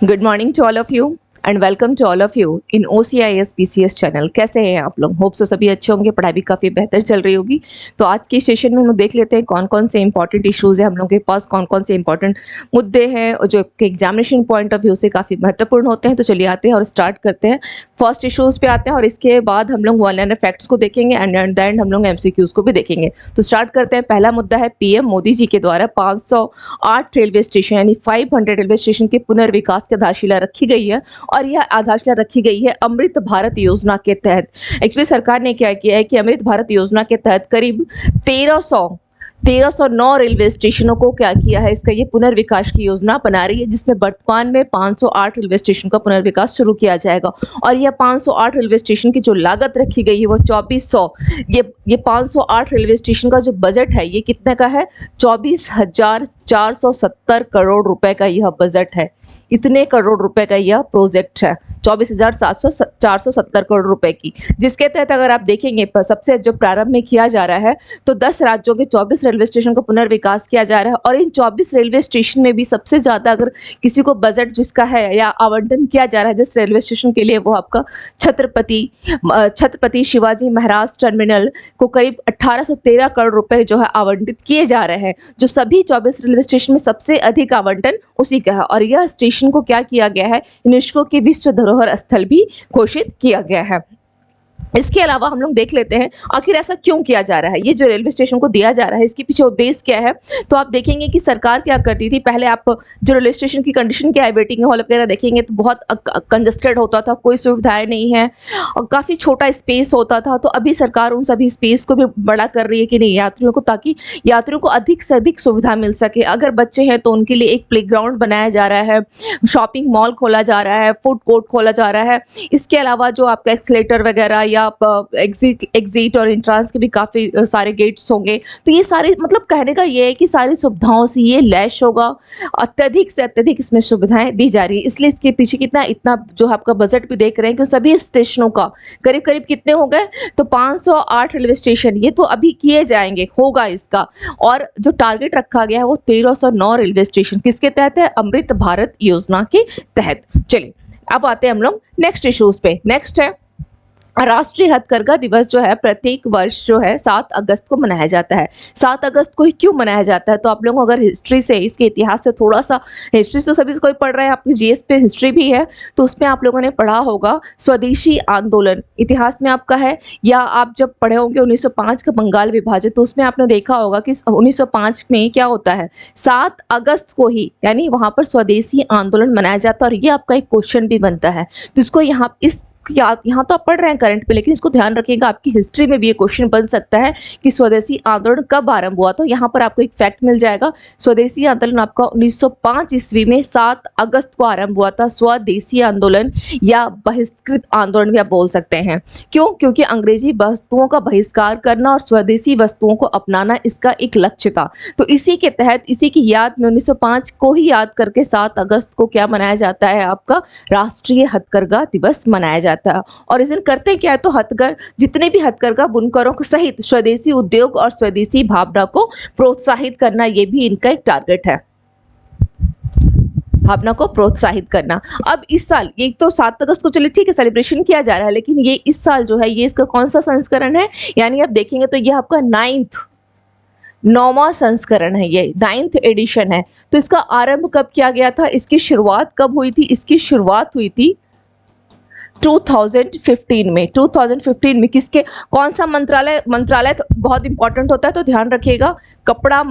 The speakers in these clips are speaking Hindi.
Good morning to all of you and welcome to all of you in OCIS PCS channel. कैसे हैं आप लोग? होप सो सभी अच्छे होंगे, पढ़ाई भी काफ़ी बेहतर चल रही होगी। तो आज के सेशन में हम लोग देख लेते हैं कौन कौन से इंपॉर्टेंट इश्यूज़ हैं हम लोगों के पास, कौन कौन से इंपॉर्टेंट मुद्दे हैं और जो एग्जामिनेशन पॉइंट ऑफ व्यू से काफ़ी महत्वपूर्ण होते हैं। तो चलिए आते हैं और स्टार्ट करते हैं। फर्स्ट इशूज़ पे आते हैं और इसके बाद हम लोग वन लाइनर फैक्ट्स को देखेंगे एंड एट द एंड हम लोग MCQs को भी देखेंगे। तो स्टार्ट करते हैं। पहला मुद्दा है PM मोदी जी के द्वारा 508 रेलवे स्टेशन यानी 500 रेलवे स्टेशन के पुनर्विकास की आधारशिला रखी गई है और यह आधारशिला रखी गई है अमृत भारत योजना के तहत। एक्चुअली सरकार ने क्या किया है कि अमृत भारत योजना के तहत करीब 1309 रेलवे स्टेशनों को क्या किया है, इसका ये पुनर्विकास की योजना बना रही है, जिसमें वर्तमान में 508 रेलवे स्टेशन का पुनर्विकास शुरू किया जाएगा। और यह 508 रेलवे स्टेशन की जो लागत रखी गई है वो 2400, ये 508 रेलवे स्टेशन का जो बजट है ये कितने का है? 24,470 करोड़ रुपए का यह बजट है। इतने करोड़ रुपए का यह प्रोजेक्ट है, 24,470 करोड़ रुपए की, जिसके तहत अगर आप देखेंगे सबसे जो प्रारंभ में किया जा रहा है तो 10 राज्यों के 24 रेलवे स्टेशन का पुनर्विकास किया जा रहा है। और इन 24 रेलवे स्टेशन में भी सबसे ज़्यादा अगर किसी को बजट जिसका है या आवंटन किया जा रहा है जिस रेलवे स्टेशन के लिए, वो आपका छत्रपति शिवाजी महाराज टर्मिनल को करीब 1813 करोड़ रुपए जो है आवंटित किए जा रहे हैं, जो सभी 24 रेलवे स्टेशन में सबसे अधिक आवंटन उसी का है। और यह स्टेशन को क्या किया गया है, यूनेस्को के विश्व धरोहर स्थल भी घोषित किया गया है। इसके अलावा हम लोग देख लेते हैं आखिर ऐसा क्यों किया जा रहा है, ये जो रेलवे स्टेशन को दिया जा रहा है इसके पीछे उद्देश्य क्या है। तो आप देखेंगे कि सरकार क्या करती थी, पहले आप जो रेलवे स्टेशन की कंडीशन क्या है, वेटिंग हॉल वगैरह देखेंगे तो बहुत कंजस्टेड होता था, कोई सुविधाएं नहीं है और काफ़ी छोटा स्पेस होता था। तो अभी सरकार उन सभी स्पेस को भी बड़ा कर रही है कि नहीं यात्रियों को, ताकि यात्रियों को अधिक से अधिक सुविधा मिल सके। अगर बच्चे हैं तो उनके लिए एक प्लेग्राउंड बनाया जा रहा है, शॉपिंग मॉल खोला जा रहा है, फूड कोर्ट खोला जा रहा है। इसके अलावा जो आपका एक्सीलेटर वगैरह या एग्जिट और एंट्रांस के भी काफ़ी सारे गेट्स होंगे। तो ये सारे मतलब कहने का ये है कि सारी सुविधाओं से ये लैस होगा, अत्यधिक से अत्यधिक इसमें सुविधाएं दी जा रही है। इसलिए इसके पीछे इतना जो आपका बजट भी देख रहे हैं कि सभी स्टेशनों का करीब करीब कितने हो गए, तो 508 रेलवे स्टेशन ये तो अभी किए जाएंगे, होगा इसका। और जो टारगेट रखा गया है वो 1309 रेलवे स्टेशन किसके तहत है? अमृत भारत योजना के तहत। चलिए अब आते हैं हम लोग नेक्स्ट इश्यूज पे। नेक्स्ट है राष्ट्रीय हथकरघा दिवस जो है प्रत्येक वर्ष जो है 7 अगस्त को मनाया जाता है। 7 अगस्त को ही क्यों मनाया जाता है? तो आप लोग अगर हिस्ट्री से, इसके इतिहास से थोड़ा सा, हिस्ट्री तो सभी से कोई पढ़ रहा है, आपकी GS पे हिस्ट्री भी है तो उसमें आप लोगों ने पढ़ा होगा स्वदेशी आंदोलन इतिहास में आपका है, या आप जब पढ़े होंगे 1905 का बंगाल विभाजन, तो उसमें आपने देखा होगा कि 1905 में क्या होता है, 7 अगस्त को ही यानी वहाँ पर स्वदेशी आंदोलन मनाया जाता है। और ये आपका एक क्वेश्चन भी बनता है, तो इसको यहाँ तो आप पढ़ रहे हैं करंट पे, लेकिन इसको ध्यान रखिएगा आपकी हिस्ट्री में भी ये क्वेश्चन बन सकता है कि स्वदेशी आंदोलन कब आरंभ हुआ। तो यहाँ पर आपको एक फैक्ट मिल जाएगा, स्वदेशी आंदोलन आपका 1905 ईस्वी में 7 अगस्त को आरंभ हुआ था। स्वदेशी आंदोलन या बहिष्कृत आंदोलन भी आप बोल सकते हैं। क्यों? क्योंकि अंग्रेजी वस्तुओं का बहिष्कार करना और स्वदेशी वस्तुओं को अपनाना इसका एक लक्ष्य था। तो इसी के तहत, इसी की याद में 1905 को ही याद करके 7 अगस्त को क्या मनाया जाता है, आपका राष्ट्रीय हथकरघा दिवस मनाया जाता है। और इस दिन करते क्या है, तो जितने भी हथकरघा बुनकरों को सहित स्वदेशी उद्योग और स्वदेशी भावना को प्रोत्साहित करना, ये भी इनका एक टारगेट है, भावना को प्रोत्साहित करना। अब इस साल ये तो 7 अगस्त को चलिए ठीक है सेलिब्रेशन किया जा रहा है, लेकिन ये इस साल जो है ये इसका कौन सा संस्करण है, यानी आप देखेंगे तो ये आपका 9वां संस्करण है, ये 9th एडिशन है। तो इसका आरंभ कब किया गया था, इसकी शुरुआत कब हुई थी? इसकी शुरुआत हुई थी 2015 में। 2015 में किसके, कौन सा मंत्रालय तो बहुत इंपॉर्टेंट होता है तो ध्यान रखिएगा, कपड़ा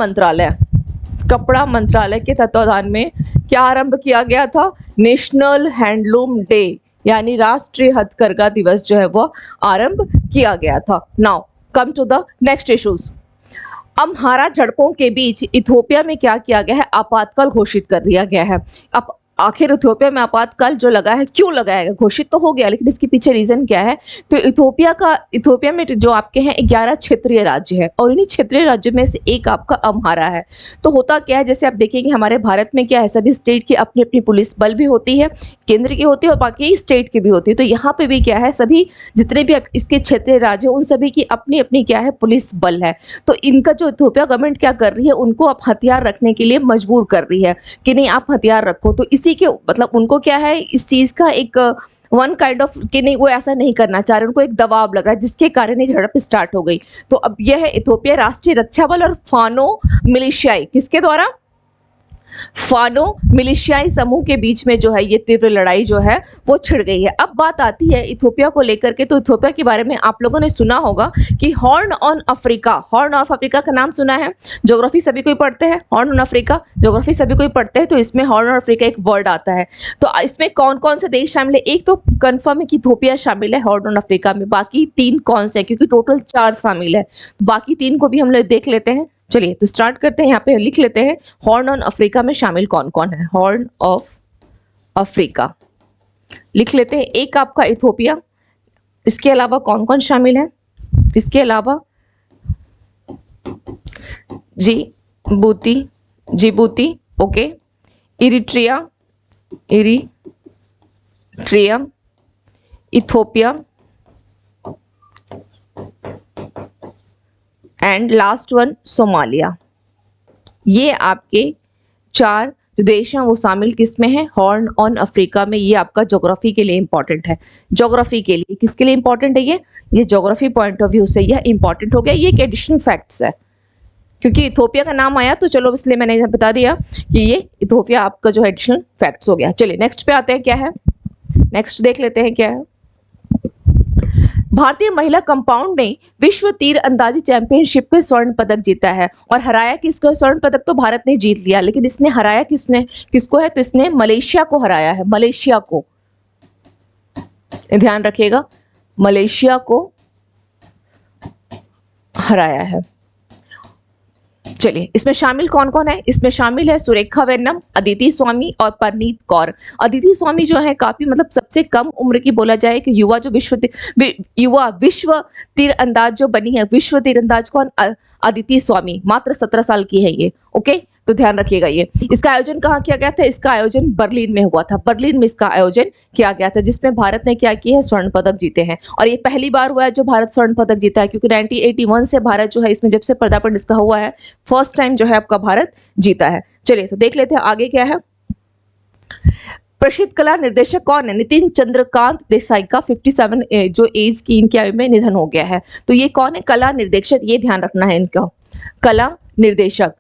मंत्रालय के तत्वाधान में क्या आरंभ किया गया था, नेशनल हैंडलूम डे यानी राष्ट्रीय हथकरघा दिवस जो है वो आरंभ किया गया था। Now come to the next issues. Amhara झड़पों के बीच इथियोपिया में क्या किया गया है, आपातकाल घोषित कर दिया गया है। अब आखिर इथियोपिया में आपातकाल जो लगा है, क्यों लगाया गया? घोषित तो हो गया, लेकिन इसके पीछे रीजन क्या है? तो इथियोपिया में जो आपके हैं 11 क्षेत्रीय राज्य है और इन्हीं क्षेत्रीय राज्यों में से एक आपका अम्हारा है। तो होता क्या है, जैसे आप देखेंगे हमारे भारत में क्या है, सभी स्टेट की अपनी अपनी पुलिस बल भी होती है, केंद्र की होती है और बाकी स्टेट की भी होती है। तो यहाँ पे भी क्या है, सभी जितने भी इसके क्षेत्रीय राज्य उन सभी की अपनी अपनी क्या है, पुलिस बल है। तो इनका जो इथियोपिया गवर्नमेंट क्या कर रही है, उनको अब हथियार रखने के लिए मजबूर कर रही है कि नहीं आप हथियार रखो। तो इसी उसी के मतलब उनको क्या है इस चीज़ का एक वन काइंड ऑफ कि नहीं वो ऐसा नहीं करना चाह रहे, उनको एक दबाव लग रहा है जिसके कारण ये झड़प स्टार्ट हो गई। तो अब यह है इथोपिया राष्ट्रीय रक्षा बल और फानो मिलिशियाई किसके द्वारा, फानो मिलिशियाई समूह के बीच में जो है ये तीव्र लड़ाई जो है वो छिड़ गई है। अब बात आती है इथोपिया को लेकर के, तो इथोपिया के बारे में आप लोगों ने सुना होगा कि horn on Africa, horn of Africa का नाम सुना है, ज्योग्राफी सभी कोई पढ़ते हैं, हॉर्न ऑन अफ्रीका ज्योग्राफी सभी कोई पढ़ते हैं, तो इसमें हॉर्न ऑन अफ्रीका एक वर्ड आता है। तो इसमें कौन कौन से देश शामिल है, एक तो कंफर्म है कि इथोपिया शामिल है हॉर्न ऑन अफ्रीका में, बाकी 3 कौन से हैं क्योंकि टोटल 4 शामिल है, बाकी 3 को भी हम लोग देख लेते हैं। चलिए तो स्टार्ट करते हैं, यहाँ पे लिख लेते हैं हॉर्न ऑन अफ्रीका में शामिल कौन कौन है। हॉर्न ऑफ अफ्रीका लिख लेते हैं, एक आपका इथोपिया, इसके अलावा कौन कौन शामिल है, इसके अलावा Djibouti okay, Eritrea Ethiopia and last one Somalia. ये आपके 4 जो देश हैं वो शामिल किस में है, हॉर्न ऑन अफ्रीका में। ये आपका ज्योग्राफी के लिए इंपॉर्टेंट है, ज्योग्राफी के लिए किसके लिए इंपॉर्टेंट है, ये ज्योग्राफी पॉइंट ऑफ व्यू से यह इंपॉर्टेंट हो गया। ये एक एडिशनल फैक्ट्स है क्योंकि इथोपिया का नाम आया तो चलो इसलिए मैंने बता दिया कि ये इथोपिया आपका जो एडिशनल फैक्ट्स हो गया। चलिए नेक्स्ट पे आते हैं, क्या है नेक्स्ट देख लेते हैं क्या है। भारतीय महिला कंपाउंड ने विश्व तीर अंदाजी चैंपियनशिप में स्वर्ण पदक जीता है और हराया किसको, स्वर्ण पदक तो भारत ने जीत लिया लेकिन इसने हराया किसको है, तो इसने मलेशिया को हराया है, मलेशिया को ध्यान रखिएगा, मलेशिया को हराया है। चलिए इसमें शामिल कौन कौन है, इसमें शामिल है सुरेखा वेन्नम, अदिति स्वामी और परनीत कौर। अदिति स्वामी जो है काफी मतलब सबसे कम उम्र की बोला जाए कि युवा जो विश्व तीरंदाज जो बनी है, विश्व तीरंदाज कौन, अदिति स्वामी, मात्र 17 साल की है ये। ओके तो ध्यान रखिएगा ये। इसका आयोजन कहाँ किया गया था, इसका आयोजन बर्लिन में हुआ था, बर्लिन में इसका आयोजन किया गया था जिसमें भारत ने क्या किया है, स्वर्ण पदक जीते हैं और ये पहली बार हुआ है जो भारत स्वर्ण पदक जीता है क्योंकि 1981 से भारत जो है इसमें जब से पदार्पण इसका हुआ है फर्स्ट टाइम जो है आपका भारत जीता है। चलिए तो देख लेते हैं आगे क्या है। प्रसिद्ध कला निर्देशक कौन है, नितिन चंद्रकांत देसाई का 57 जो एज की इनकी आयु में निधन हो गया है। तो ये कौन है, कला निर्देशक, ये ध्यान रखना है इनका, कला निर्देशक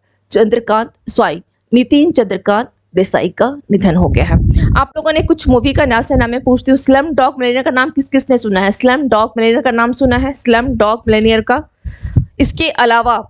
नितिन चंद्रकांत देसाई का निधन हो गया है। आप लोगों ने कुछ मूवी का नाम मैं पूछती हूँ, स्लम डॉग मिलियनेयर का नाम किस किसने सुना है, स्लम डॉग मिलियनेयर का नाम सुना है, स्लम डॉग मिलियनेयर का। इसके अलावा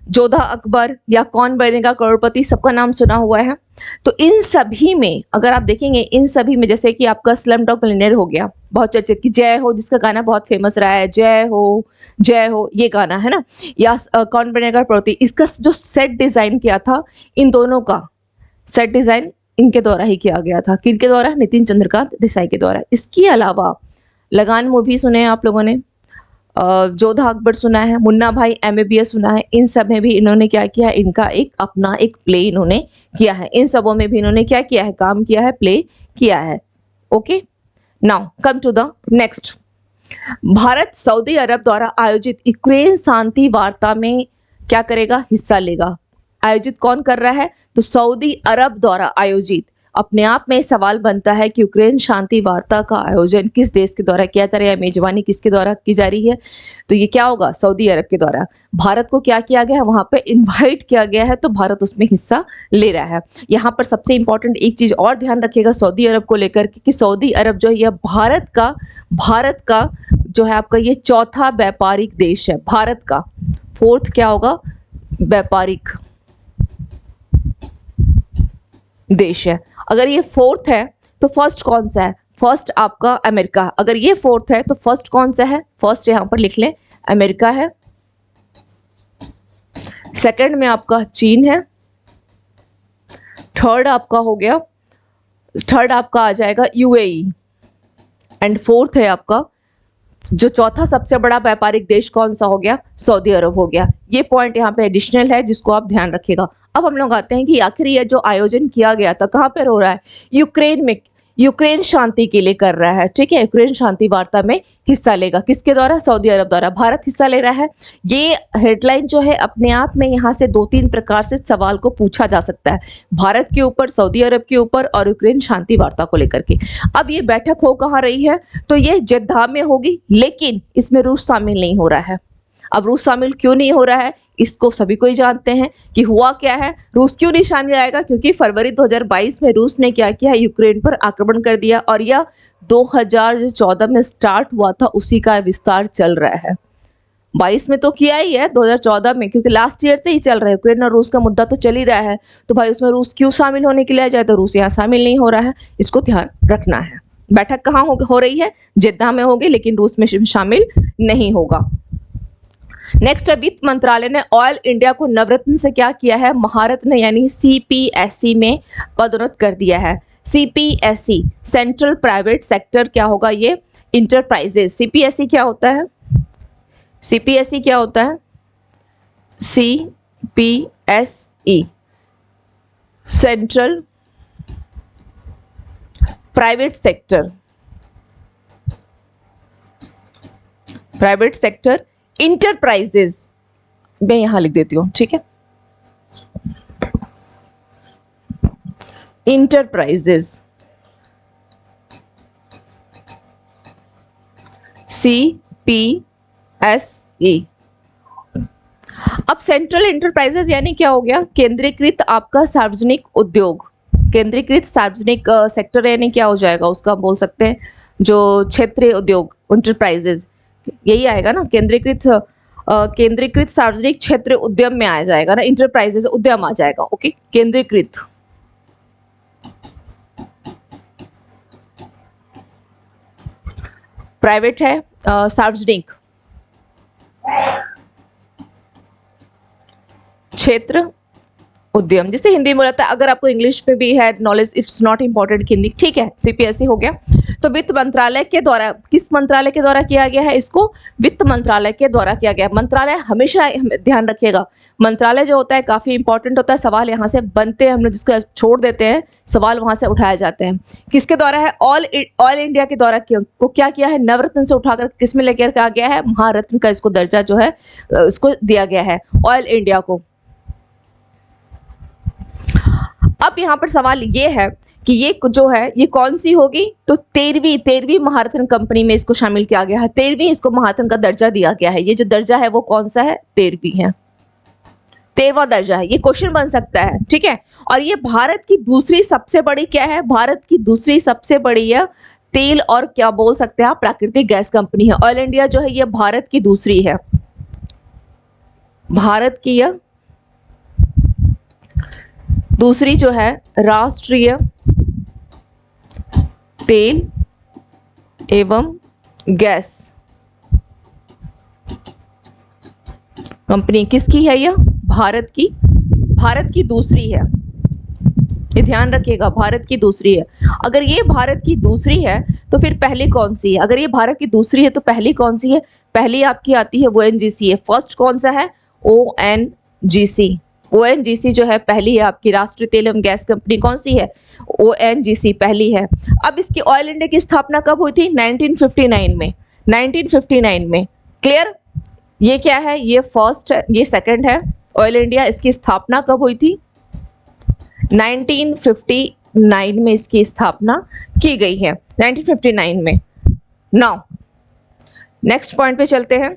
जोधा अकबर या कौन बनेगा करोड़पति सबका नाम सुना हुआ है। तो इन सभी में अगर आप देखेंगे, इन सभी में जैसे कि आपका स्लम डॉग मिलियनेयर हो गया, बहुत चर्चित की जय हो जिसका गाना बहुत फेमस रहा है, जय हो ये गाना है ना, या कौन बनेगा करोड़पति, इसका जो सेट डिजाइन किया था इन दोनों का सेट डिजाइन इनके द्वारा ही किया गया था, किनके द्वारा, नितिन चंद्रकांत देसाई के द्वारा। इसके अलावा लगान मूवी सुने हैं आप लोगों ने, जोधा अकबर सुना है, मुन्ना भाई MBBS सुना है, इन सब में भी इन्होंने क्या किया है, इनका एक अपना एक प्ले इन्होंने किया है, इन सबों में भी इन्होंने क्या किया है, काम किया है, प्ले किया है। Okay now come to the next. Bharat Saudi Arab द्वारा आयोजित यूक्रेन शांति वार्ता में क्या करेगा, हिस्सा लेगा। आयोजित कौन कर रहा है, तो सऊदी अरब द्वारा आयोजित। अपने आप में सवाल बनता है कि यूक्रेन शांति वार्ता का आयोजन किस देश के द्वारा किया जा रहा है, मेजबानी किसके द्वारा की जा रही है, तो ये क्या होगा, सऊदी अरब के द्वारा। भारत को क्या किया गया है, वहां पे इनवाइट किया गया है तो भारत उसमें हिस्सा ले रहा है। यहाँ पर सबसे इंपॉर्टेंट एक चीज और ध्यान रखिएगा सऊदी अरब को लेकर कि सऊदी अरब जो है यह भारत का जो है आपका ये चौथा व्यापारिक देश है, भारत का 4th क्या होगा, व्यापारिक देश है। अगर ये 4th है तो फर्स्ट कौन सा है, फर्स्ट आपका अमेरिका। अगर ये 4th है तो फर्स्ट कौन सा है, फर्स्ट यहां पर लिख लें अमेरिका है, सेकंड में आपका चीन है, थर्ड आपका हो गया, थर्ड आपका आ जाएगा UAE एंड 4th है आपका जो चौथा सबसे बड़ा व्यापारिक देश कौन सा हो गया, सऊदी अरब हो गया। ये पॉइंट यहाँ पे एडिशनल है जिसको आप ध्यान रखिएगा। अब हम लोग आते हैं कि आखिर ये जो आयोजन किया गया था कहाँ पर हो रहा है, यूक्रेन में। यूक्रेन शांति के लिए कर रहा है, ठीक है। यूक्रेन शांति वार्ता में हिस्सा लेगा, किसके द्वारा? सऊदी अरब द्वारा। भारत हिस्सा ले रहा है। ये हेडलाइन जो है अपने आप में यहाँ से 2-3 प्रकार से सवाल को पूछा जा सकता है, भारत के ऊपर, सऊदी अरब के ऊपर और यूक्रेन शांति वार्ता को लेकर के। अब ये बैठक हो कहाँ रही है? तो ये जेद्दाह में होगी, लेकिन इसमें रूस शामिल नहीं हो रहा है। अब रूस शामिल क्यों नहीं हो रहा है, इसको सभी को ही जानते हैं कि हुआ क्या है। रूस क्यों नहीं शामिल आएगा? क्योंकि फरवरी 2022 में रूस ने क्या किया, यूक्रेन पर आक्रमण कर दिया और यह 2014 में स्टार्ट हुआ था, उसी का विस्तार चल रहा है। 22 में तो किया ही है, 2014 में, क्योंकि लास्ट ईयर से ही चल रहा है। यूक्रेन और रूस का मुद्दा तो चल ही रहा है, तो भाई उसमें रूस क्यों शामिल होने के लिए आ जाए? तो रूस यहाँ शामिल नहीं हो रहा है, इसको ध्यान रखना है। बैठक कहाँ हो रही है? जेद्दाह में होगी, लेकिन रूस में शामिल नहीं होगा। नेक्स्ट है, वित्त मंत्रालय ने ऑयल इंडिया को नवरत्न से क्या किया है? महारत्न यानी सीपीएसई में पदोन्नत कर दिया है। सीपीएसई सेंट्रल प्राइवेट सेक्टर क्या होगा? ये इंटरप्राइजेस। सीपीएसई क्या होता है? सीपीएसई क्या होता है? CPSE central private sector, private sector enterprises, मैं यहां लिख देती हूं, ठीक है। Enterprises, CPSE। अब सेंट्रल इंटरप्राइजेज यानी क्या हो गया? केंद्रीकृत आपका सार्वजनिक उद्योग, केंद्रीकृत सार्वजनिक सेक्टर यानी क्या हो जाएगा उसका? बोल सकते हैं जो क्षेत्रीय उद्योग, इंटरप्राइजेज यही आएगा ना, केंद्रीकृत सार्वजनिक क्षेत्र उद्यम में आ जाएगा ना, इंटरप्राइजेज उद्यम आ जाएगा। ओके, केंद्रीकृत प्राइवेट है, सार्वजनिक क्षेत्र उद्यम, जिसे हिंदी में बोलता है। अगर आपको इंग्लिश में भी है knowledge, it's not important Hindi, ठीक है। सीपीएसई हो गया। तो वित्त मंत्रालय के द्वारा, किस मंत्रालय के द्वारा किया गया है? इसको वित्त मंत्रालय के द्वारा किया गया है। मंत्रालय हमेशा ध्यान रखिएगा, मंत्रालय जो होता है काफी इंपॉर्टेंट होता है, सवाल यहाँ से बनते हैं, हम लोग जिसको छोड़ देते हैं सवाल वहां से उठाए जाते हैं। किसके द्वारा है? ऑल इंडिया के द्वारा को क्या किया है? नवरत्न से उठाकर किस में लेकर आ गया है? महारत्न का इसको दर्जा जो है इसको दिया गया है ऑयल इंडिया को। अब यहाँ पर सवाल ये है कि ये जो है ये कौन सी होगी? तो 13वीं महारत्न कंपनी में इसको शामिल किया गया है। 13वीं इसको महारत्न का दर्जा दिया गया है। ये जो दर्जा है वो कौन सा है? 13वीं है, 13वां दर्जा है। ये क्वेश्चन बन सकता है, ठीक है। और ये भारत की दूसरी सबसे बड़ी क्या है? भारत की दूसरी सबसे बड़ी है तेल और क्या बोल सकते हैं आप, प्राकृतिक गैस कंपनी है। ऑयल इंडिया जो है ये भारत की दूसरी है, भारत की यह दूसरी जो है राष्ट्रीय तेल एवं गैस कंपनी। किसकी है यह? भारत की, भारत की दूसरी है, ये ध्यान रखिएगा, भारत की दूसरी है। अगर ये भारत की दूसरी है तो फिर पहली कौन सी है? अगर ये भारत की दूसरी है तो पहली कौन सी है? पहली आपकी आती है ONGC है। फर्स्ट कौन सा है? ONGC। ONGC जो है पहली है आपकी, राष्ट्रीय तेल एवं गैस कंपनी कौन सी है? ONGC पहली है। अब इसकी ऑयल इंडिया की स्थापना कब हुई थी? 1959 में, 1959 में। क्लियर? ये क्या है? ये फर्स्ट है, ये सेकंड है। ऑयल इंडिया, इसकी स्थापना कब हुई थी? 1959 में इसकी स्थापना की गई है, 1959 में। नाउ नेक्स्ट पॉइंट पे चलते हैं।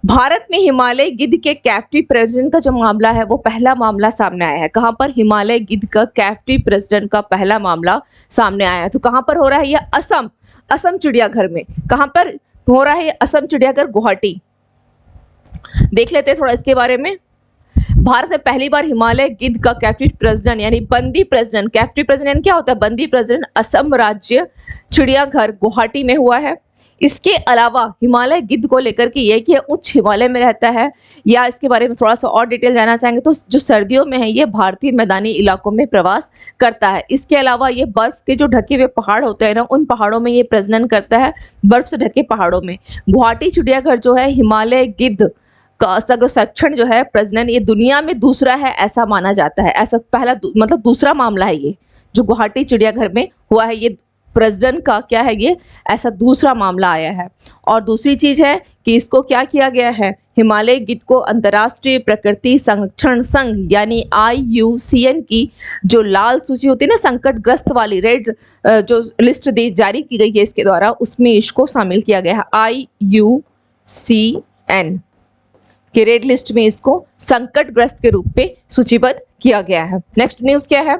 भारत में हिमालय गिद्ध के कैप्टिव प्रेसिडेंट का जो मामला है वो पहला मामला सामने आया है। कहां पर? हिमालय गिद्ध का कैप्टिव प्रेसिडेंट का पहला मामला सामने आया है। तो कहां पर हो रहा है? ये असम, असम चिड़ियाघर में। कहां पर हो रहा है? असम चिड़ियाघर, गुवाहाटी। देख लेते हैं थोड़ा इसके बारे में। भारत में पहली बार हिमालय गिद्ध का कैप्टिव प्रेसिडेंट यानी बंदी प्रेसिडेंट, कैप्टिव प्रेसिडेंट क्या होता है? बंदी प्रेसिडेंट असम राज्य चिड़ियाघर गुवाहाटी में हुआ है। इसके अलावा हिमालय गिद्ध को लेकर के ये कि उच्च हिमालय में रहता है, या इसके बारे में थोड़ा सा और डिटेल जानना चाहेंगे तो जो सर्दियों में है ये भारतीय मैदानी इलाकों में प्रवास करता है। इसके अलावा ये बर्फ के जो ढके हुए पहाड़ होते हैं ना, उन पहाड़ों में ये प्रजनन करता है, बर्फ से ढके पहाड़ों में। गुवाहाटी चिड़ियाघर जो है हिमालय गिद्ध का संरक्षण जो है प्रजनन, ये दुनिया में दूसरा है ऐसा माना जाता है। ऐसा पहला मतलब दूसरा मामला है ये जो गुवाहाटी चिड़ियाघर में हुआ है। ये प्रेसिडेंट का क्या है, ये ऐसा दूसरा मामला आया है। और दूसरी चीज है कि इसको क्या किया गया है, हिमालय गिद्ध को अंतर्राष्ट्रीय प्रकृति संरक्षण संघ यानी IUCN की जो लाल सूची होती है ना, संकटग्रस्त वाली रेड जो लिस्ट जारी की गई है इसके द्वारा, उसमें इसको शामिल किया गया है। IUCN के रेड लिस्ट में इसको संकटग्रस्त के रूप में सूचीबद्ध किया गया है। नेक्स्ट न्यूज क्या है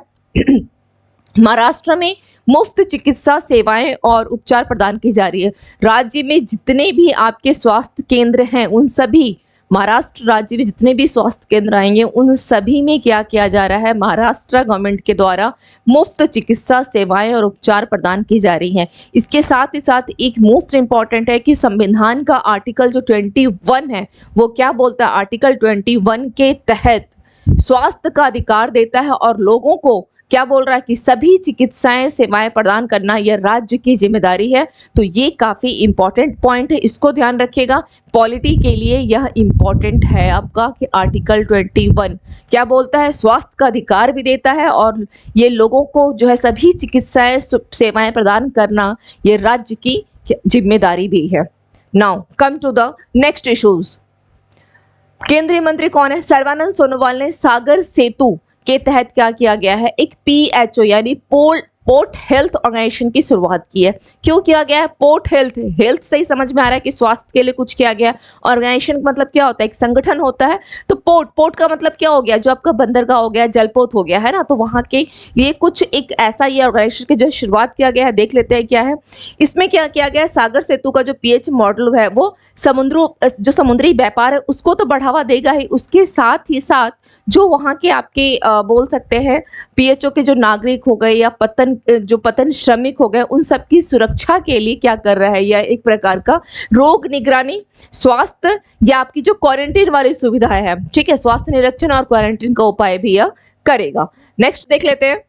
महाराष्ट्र में मुफ्त चिकित्सा सेवाएं और उपचार प्रदान की जा रही है। राज्य में जितने भी आपके स्वास्थ्य केंद्र हैं उन सभी, महाराष्ट्र राज्य में जितने भी स्वास्थ्य केंद्र आएंगे उन सभी में क्या किया जा रहा है, महाराष्ट्र गवर्नमेंट के द्वारा मुफ्त चिकित्सा सेवाएं और उपचार प्रदान की जा रही हैं। इसके साथ ही साथ एक मोस्ट इंपॉर्टेंट है कि संविधान का आर्टिकल जो 21 है वो क्या बोलता है, आर्टिकल 21 के तहत स्वास्थ्य का अधिकार देता है और लोगों को क्या बोल रहा है कि सभी चिकित्साएं सेवाएं प्रदान करना यह राज्य की जिम्मेदारी है। तो ये काफी इंपॉर्टेंट पॉइंट है, इसको ध्यान रखिएगा। पॉलिटी के लिए यह इंपॉर्टेंट है आपका कि आर्टिकल 21 क्या बोलता है, स्वास्थ्य का अधिकार भी देता है और ये लोगों को जो है सभी चिकित्साएं सेवाएं प्रदान करना ये राज्य की जिम्मेदारी भी है। Now come to the next issues. केंद्रीय मंत्री कौन है, सर्बानंद सोनोवाल ने सागर सेतु के तहत क्या किया गया है, एक PHO यानी पोर्ट हेल्थ ऑर्गेनाइजेशन की शुरुआत की है। क्यों किया गया है, पोर्ट हेल्थ से ही समझ में आ रहा है कि स्वास्थ्य के लिए कुछ किया गया। ऑर्गेनाइजेशन का मतलब क्या होता है, एक संगठन होता है। तो पोर्ट का मतलब क्या हो गया, जो आपका बंदरगाह हो गया, जलपोत हो गया है ना, तो वहाँ के ये कुछ एक ऐसा ये ऑर्गेनाइजेशन की जो शुरुआत किया गया है, देख लेते हैं क्या है। इसमें क्या किया गया है, सागर सेतु का जो PH मॉडल है वो जो समुद्री व्यापार है उसको तो बढ़ावा देगा ही, उसके साथ ही साथ जो वहाँ के आपके बोल सकते हैं PHO के जो नागरिक हो गए या पतन श्रमिक हो गए, उन सब की सुरक्षा के लिए क्या कर रहा है, यह एक प्रकार का रोग निगरानी, स्वास्थ्य या आपकी जो क्वारंटीन वाली सुविधा है, ठीक है, स्वास्थ्य निरीक्षण और क्वारंटीन का उपाय भी यह करेगा। नेक्स्ट देख लेते हैं,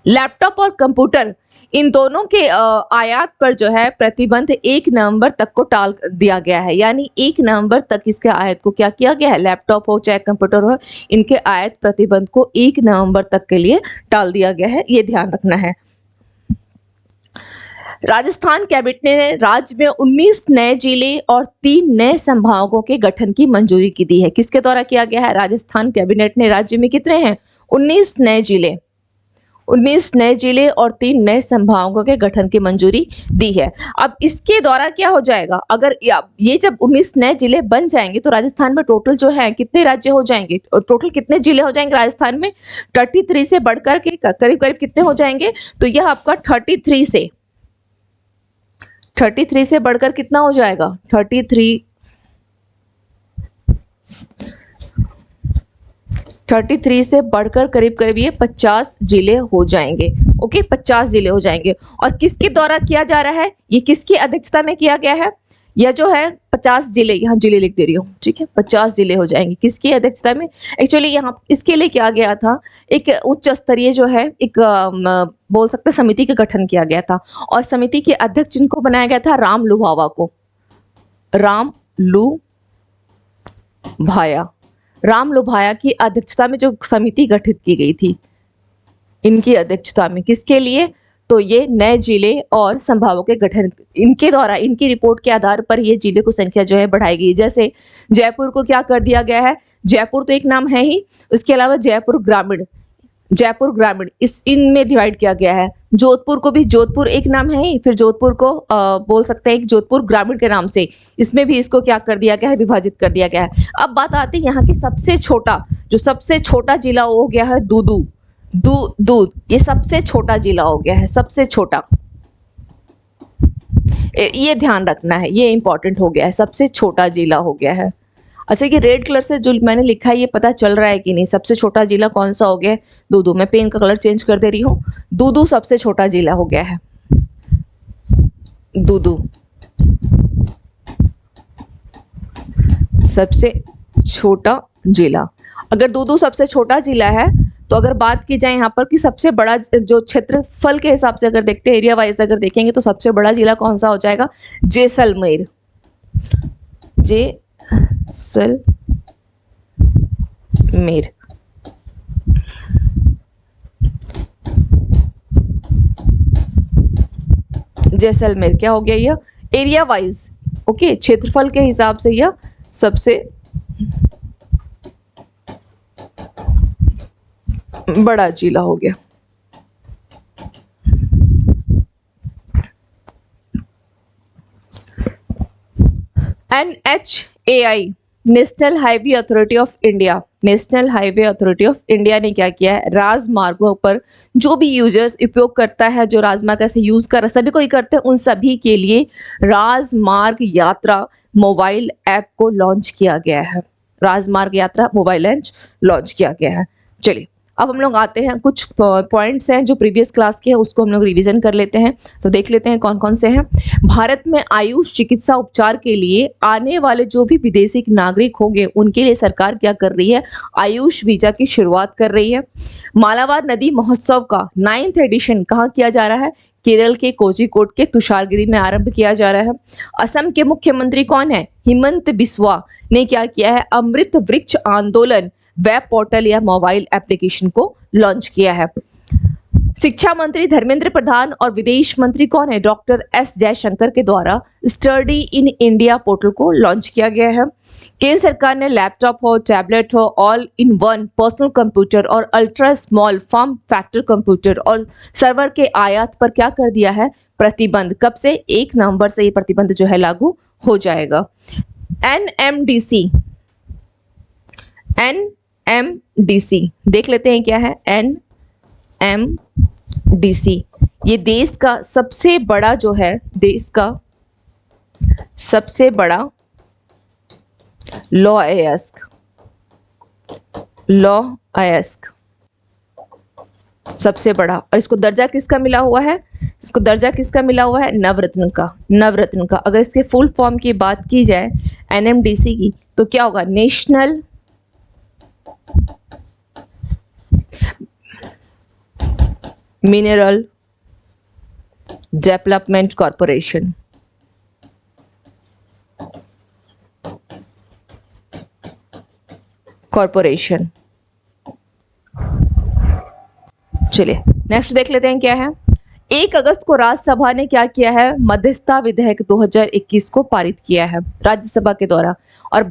लैपटॉप और कंप्यूटर इन दोनों के आयात पर जो है प्रतिबंध 1 नवंबर तक को टाल दिया गया है। यानी 1 नवंबर तक इसके आयात को क्या किया गया है, लैपटॉप हो चाहे कंप्यूटर हो, इनके आयात प्रतिबंध को 1 नवंबर तक के लिए टाल दिया गया है, ये ध्यान रखना है। राजस्थान कैबिनेट ने राज्य में 19 नए जिले और 3 नए संभागों के गठन की मंजूरी की दी है। किसके द्वारा किया गया है, राजस्थान कैबिनेट ने राज्य में कितने हैं, 19 नए जिले और 3 नए संभागों के गठन की मंजूरी दी है। अब इसके द्वारा क्या हो जाएगा, अगर ये जब 19 नए जिले बन जाएंगे तो राजस्थान में टोटल जो है कितने राज्य हो जाएंगे, टोटल कितने जिले हो जाएंगे राजस्थान में, 33 से बढ़कर के करीब करीब कितने हो जाएंगे, तो यह आपका 33 से बढ़कर कितना हो जाएगा, 33 से बढ़कर करीब करीब ये 50 जिले हो जाएंगे। ओके, 50 जिले हो जाएंगे। और किसके द्वारा किया जा रहा है, ये किसकी अध्यक्षता में किया गया है, यह जो है 50 जिले, यहाँ जिले लिख दे रही हूँ, ठीक है, 50 जिले हो जाएंगे किसकी अध्यक्षता में। एक्चुअली यहाँ इसके लिए क्या गया था, एक उच्च स्तरीय जो है एक बोल सकते समिति का गठन किया गया था और समिति के अध्यक्ष जिनको बनाया गया था, राम लुभाया की अध्यक्षता में जो समिति गठित की गई थी, इनकी अध्यक्षता में, किसके लिए, तो ये नए जिले और संभागों के गठन, इनके द्वारा इनकी रिपोर्ट के आधार पर ये जिले को संख्या जो है बढ़ाई गई। जैसे जयपुर को क्या कर दिया गया है, जयपुर तो एक नाम है ही, उसके अलावा जयपुर ग्रामीण इनमें डिवाइड किया गया है। जोधपुर को भी जोधपुर एक नाम है ही, फिर जोधपुर को बोल सकते हैं जोधपुर ग्रामीण के नाम से, इसमें भी इसको क्या कर दिया गया है, विभाजित कर दिया गया है। अब बात आती है यहाँ की सबसे छोटा जिला हो गया है दूध, ये सबसे छोटा जिला हो गया है, सबसे छोटा, ये ध्यान रखना है, ये इंपॉर्टेंट हो गया है, सबसे छोटा जिला हो गया है। अच्छा, ये रेड कलर से जो मैंने लिखा है ये पता चल रहा है कि नहीं, सबसे छोटा जिला कौन सा हो गया है, दूदू। मैं पेन का कलर चेंज कर दे रही हूँ, दूदू सबसे छोटा जिला हो गया है, दूदू सबसे छोटा जिला। अगर दूदू सबसे छोटा जिला है तो अगर बात की जाए यहाँ पर कि सबसे बड़ा जो क्षेत्रफल के हिसाब से अगर देखते हैं, एरिया वाइज अगर देखेंगे तो सबसे बड़ा जिला कौन सा हो जाएगा, जैसलमेर। जैसलमेर क्या हो गया ये, एरिया वाइज, ओके, क्षेत्रफल के हिसाब से यह सबसे बड़ा जिला हो गया। NHAI, national highway authority of India, national highway authority of India ने क्या किया है, राजमार्गों पर जो भी यूजर्स उपयोग करता है, जो राजमार्ग ऐसे यूज कर रहा है, सभी को ही करते हैं, उन सभी के लिए राजमार्ग यात्रा मोबाइल ऐप को लॉन्च किया गया है। राजमार्ग यात्रा मोबाइल ऐप लॉन्च किया गया है। चलिए अब हम लोग आते हैं, कुछ पॉइंट्स हैं जो प्रीवियस क्लास के हैं उसको हम लोग रिवीजन कर लेते हैं। तो देख लेते हैं कौन कौन से हैं। भारत में आयुष चिकित्सा उपचार के लिए आने वाले जो भी विदेशी नागरिक होंगे उनके लिए सरकार क्या कर रही है, आयुष वीजा की शुरुआत कर रही है। मालाबार नदी महोत्सव का 9th एडिशन कहाँ किया जा रहा है, केरल के कोझिकोड के तुषारगिरी में आरंभ किया जा रहा है। असम के मुख्यमंत्री कौन है, हिमंत बिस्वा ने क्या किया है, अमृत वृक्ष आंदोलन वेब पोर्टल या मोबाइल एप्लीकेशन को लॉन्च किया है। शिक्षा मंत्री धर्मेंद्र प्रधान और विदेश मंत्री कौन है, डॉक्टर एस जयशंकर के द्वारा स्टडी इन इंडिया पोर्टल को लॉन्च किया गया है। केंद्र सरकार ने लैपटॉप हो, टैबलेट हो, all in one personal computer और ultra small form factor computer और सर्वर के आयात पर क्या कर दिया है, प्रतिबंध। कब से, 1 नवंबर से ये प्रतिबंध जो है लागू हो जाएगा। NMDC देख लेते हैं क्या है, NMDC ये देश का सबसे बड़ा जो है, देश का सबसे बड़ा लॉ अयस्क सबसे बड़ा, और इसको दर्जा किसका मिला हुआ है, इसको दर्जा किसका मिला हुआ है, नवरत्न का, नवरत्न का। अगर इसके फुल फॉर्म की बात की जाए NMDC की तो क्या होगा, नेशनल मिनरल डेवलपमेंट कॉर्पोरेशन। चलिए नेक्स्ट देख लेते हैं क्या है। 1 अगस्त को राज्यसभा ने क्या किया है, मध्यस्थता विधेयक 2021 को पारित किया है राज्यसभा के द्वारा। और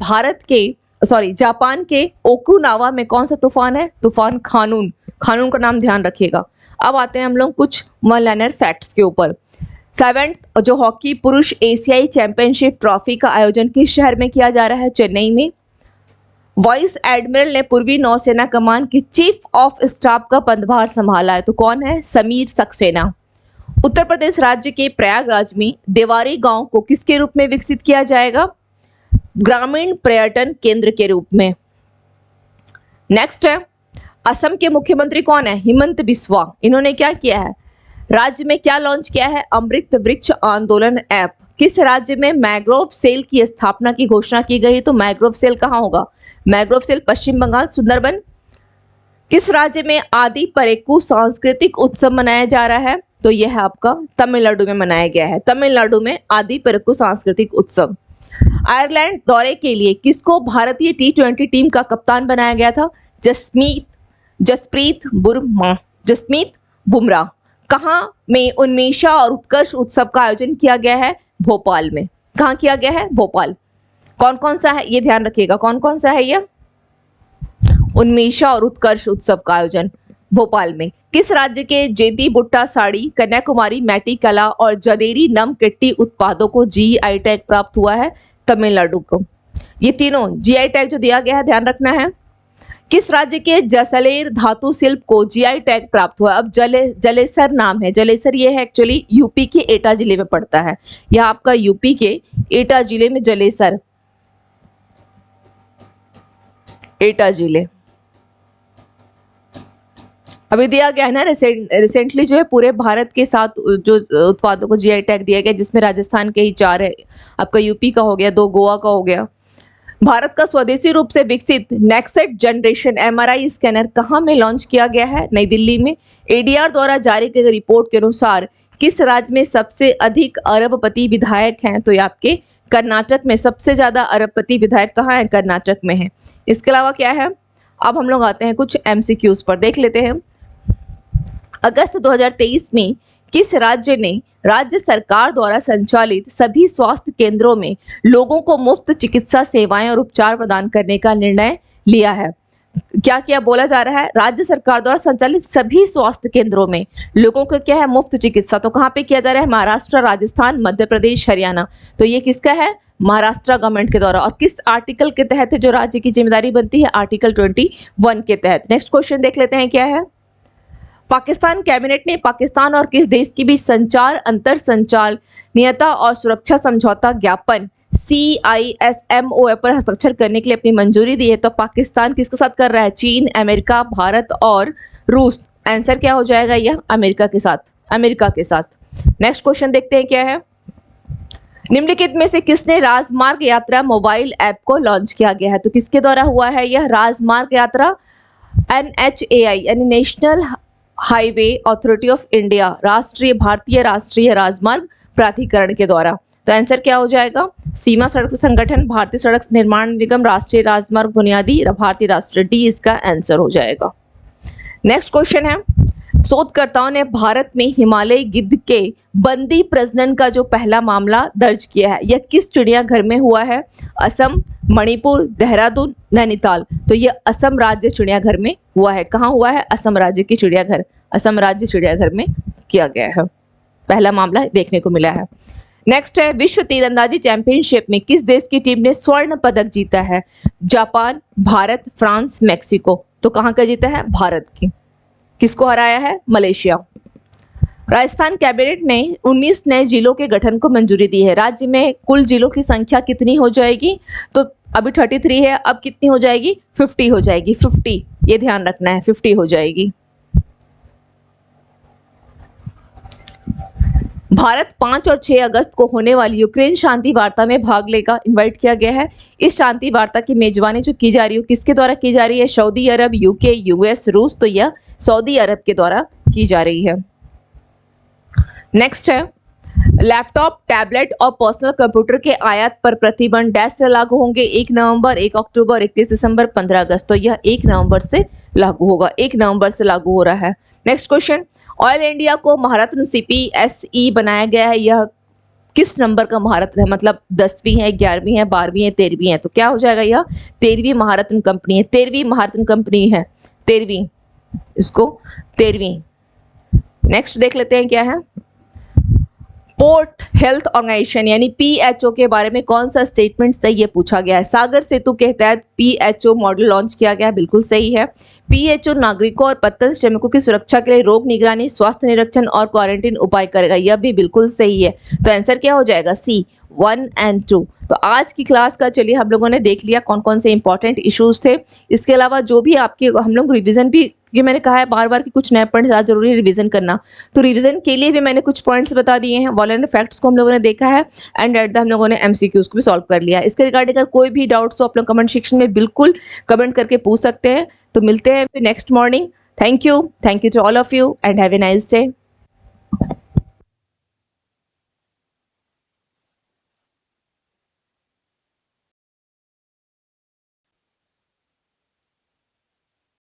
जापान के ओकुनावा में कौन सा तूफान है, तूफान खानून, खानून का नाम ध्यान रखिएगा। अब आते हैं हम लोग कुछ वन-लाइनर फैक्ट्स के ऊपर। 7th जो हॉकी पुरुष एशियाई चैंपियनशिप ट्रॉफी का आयोजन किस शहर में किया जा रहा है, चेन्नई में। वाइस एडमिरल ने पूर्वी नौसेना कमान की चीफ ऑफ स्टाफ का पदभार संभाला है, तो कौन है, समीर सक्सेना। उत्तर प्रदेश राज्य के प्रयागराज में देवारी गांव को किसके रूप में विकसित किया जाएगा, ग्रामीण पर्यटन केंद्र के रूप में। नेक्स्ट है, असम के मुख्यमंत्री कौन है, हिमंत बिस्वा। इन्होंने क्या किया है, राज्य में क्या लॉन्च किया है, अमृत वृक्ष आंदोलन ऐप। किस राज्य में मैंग्रोव सेल की स्थापना की घोषणा की गई, तो मैंग्रोव सेल कहाँ होगा, मैंग्रोव सेल पश्चिम बंगाल सुंदरबन। किस राज्य में आदि परेकू सांस्कृतिक उत्सव मनाया जा रहा है, तो यह है आपका तमिलनाडु में मनाया गया है, तमिलनाडु में आदि परेकू सांस्कृतिक उत्सव। आयरलैंड दौरे के लिए किसको भारतीय T20 टीम का कप्तान बनाया गया था, जसप्रीत बुमराह। कहाँ में उन्मेषा और उत्कर्ष उत्सव का आयोजन किया गया है, भोपाल में। कहाँ किया गया है, भोपाल। कौन कौन सा है, ये ध्यान रखिएगा, कौन कौन सा है यह, उन्मेषा और उत्कर्ष उत्सव का आयोजन भोपाल में। किस राज्य के जेती बुट्टा साड़ी, कन्याकुमारी मैटी कला और जदेरी नम किट्टी उत्पादों को GI टैग प्राप्त हुआ है, तमिलनाडु को। ये तीनों GI टैग जो दिया गया है ध्यान रखना है। किस राज्य के जसलेर धातु शिल्प को GI टैग प्राप्त हुआ, अब जलेसर नाम है, जलेसर ये है एक्चुअली यूपी के एटा जिले में पड़ता है, यह आपका यूपी के एटा जिले में जलेसर, एटा जिले अभी दिया गया है ना, रिसेंटली जो है पूरे भारत के 7 जो उत्पादों को GI टैग दिया गया, जिसमें राजस्थान के ही 4 है, आपका यूपी का हो गया, 2 गोवा का हो गया। भारत का स्वदेशी रूप से विकसित नेक्सेट जनरेशन MRI स्कैनर कहाँ में लॉन्च किया गया है, नई दिल्ली में। ADR द्वारा जारी की गई रिपोर्ट के अनुसार किस राज्य में सबसे अधिक अरबपति विधायक हैं, तो ये आपके कर्नाटक में सबसे ज्यादा अरबपति विधायक कहाँ है, कर्नाटक में है। इसके अलावा क्या है, अब हम लोग आते हैं कुछ MCQs पर, देख लेते हैं। अगस्त 2023 में किस राज्य ने राज्य सरकार द्वारा संचालित सभी स्वास्थ्य केंद्रों में लोगों को मुफ्त चिकित्सा सेवाएं और उपचार प्रदान करने का निर्णय लिया है? क्या क्या बोला जा रहा है? राज्य सरकार द्वारा संचालित सभी स्वास्थ्य केंद्रों में लोगों को क्या है? मुफ्त चिकित्सा। तो कहाँ पे किया जा रहा है? महाराष्ट्र, राजस्थान, मध्य प्रदेश, हरियाणा। तो ये किसका है? महाराष्ट्र गवर्नमेंट के द्वारा। और किस आर्टिकल के तहत है जो राज्य की जिम्मेदारी बनती है? आर्टिकल 21 के तहत। नेक्स्ट क्वेश्चन देख लेते हैं, क्या है? पाकिस्तान कैबिनेट ने पाकिस्तान और किस देश के बीच संचार अंतर संचालनीयता और सुरक्षा समझौता ज्ञापन CISMOA पर हस्ताक्षर करने के लिए अपनी मंजूरी दी है? तो पाकिस्तान किसके साथ कर रहा है? चीन, अमेरिका, भारत और रूस। आंसर क्या हो जाएगा? यह अमेरिका के साथ, अमेरिका के साथ। नेक्स्ट क्वेश्चन देखते हैं, क्या है? निम्नलिखित में से किसने राजमार्ग यात्रा मोबाइल ऐप को लॉन्च किया गया है? तो किसके द्वारा हुआ है यह राजमार्ग यात्रा? NHAI यानी national highway authority of India, भारतीय राष्ट्रीय राजमार्ग प्राधिकरण के द्वारा। तो आंसर क्या हो जाएगा? सीमा सड़क संगठन, भारतीय सड़क निर्माण निगम, राष्ट्रीय राजमार्ग बुनियादी, भारतीय राष्ट्रीय। डी इसका आंसर हो जाएगा। नेक्स्ट क्वेश्चन है, शोधकर्ताओं ने भारत में हिमालयी गिद्ध के बंदी प्रजनन का जो पहला मामला दर्ज किया है, यह किस चिड़ियाघर में हुआ है? असम, मणिपुर, देहरादून, नैनीताल। तो यह असम राज्य चिड़ियाघर में हुआ है। कहाँ हुआ है? असम राज्य की चिड़ियाघर, असम राज्य चिड़ियाघर में किया गया है। पहला मामला देखने को मिला है। नेक्स्ट है, विश्व तीरंदाजी चैंपियनशिप में किस देश की टीम ने स्वर्ण पदक जीता है? Japan, Bharat, France, Mexico. तो कहाँ का जीता है? भारत की। किसको हराया है? मलेशिया। राजस्थान कैबिनेट ने 19 नए जिलों के गठन को मंजूरी दी है। राज्य में कुल जिलों की संख्या कितनी हो जाएगी? तो अभी 33 है, अब कितनी हो जाएगी? 50 हो जाएगी। 50, ये ध्यान रखना है, 50 हो जाएगी। भारत 5 और 6 अगस्त को होने वाली यूक्रेन शांति वार्ता में भाग लेगा, इनवाइट किया गया है। इस शांति वार्ता की मेजबानी जो की जा रही है किसके द्वारा की जा रही है? सऊदी अरब, यूके, यूएस, रूस। तो यह सऊदी अरब के द्वारा की जा रही है। नेक्स्ट है, लैपटॉप, टैबलेट और पर्सनल कंप्यूटर के आयात पर प्रतिबंध डैश से लागू होंगे? 1 नवंबर, 1 अक्टूबर, 31 दिसंबर, 15 अगस्त। तो यह 1 नवंबर से लागू होगा, 1 नवंबर से लागू हो रहा है। नेक्स्ट क्वेश्चन, ऑयल इंडिया को महारत्न CPSE बनाया गया है, यह किस नंबर का महारत्न है? मतलब 10वीं है, 11वीं है, 12वीं है, 13वीं है। तो क्या हो जाएगा? यह 13वीं महारत्न कंपनी है, 13वीं महारत्न कंपनी है, 13वीं, इसको 13वीं। नेक्स्ट देख लेते हैं, क्या है? पोर्ट हेल्थ ऑर्गेनाइजेशन यानी PHO के बारे में कौन सा स्टेटमेंट सही है, पूछा गया है। सागर सेतु के तहत PHO मॉडल लॉन्च किया गया है, बिल्कुल सही है। PHO नागरिकों और पत्तन श्रमिकों की सुरक्षा के लिए रोग निगरानी, स्वास्थ्य निरीक्षण और क्वारंटीन उपाय करेगा, यह भी बिल्कुल सही है। तो आंसर क्या हो जाएगा? C, 1 और 2। तो आज की क्लास का चलिए हम लोगों ने देख लिया कौन कौन से इंपॉर्टेंट इश्यूज थे। इसके अलावा जो भी आपके हम लोग रिवीजन भी, क्योंकि मैंने कहा है बार बार कि कुछ नए पॉइंट्स ज़्यादा जरूरी है रिवीजन करना, तो रिवीजन के लिए भी मैंने कुछ पॉइंट्स बता दिए हैं। वॉलेंट फैक्ट्स को हम लोगों ने देखा है एंड एट द हम लोगों ने MCQs को भी सॉल्व कर लिया है। इसके रिगार्डिंग अगर कोई भी डाउट्स हो आप लोग कमेंट सेक्शन में बिल्कुल कमेंट करके पूछ सकते हैं। तो मिलते हैं फिर next morning. Thank you to all of you and have a nice day.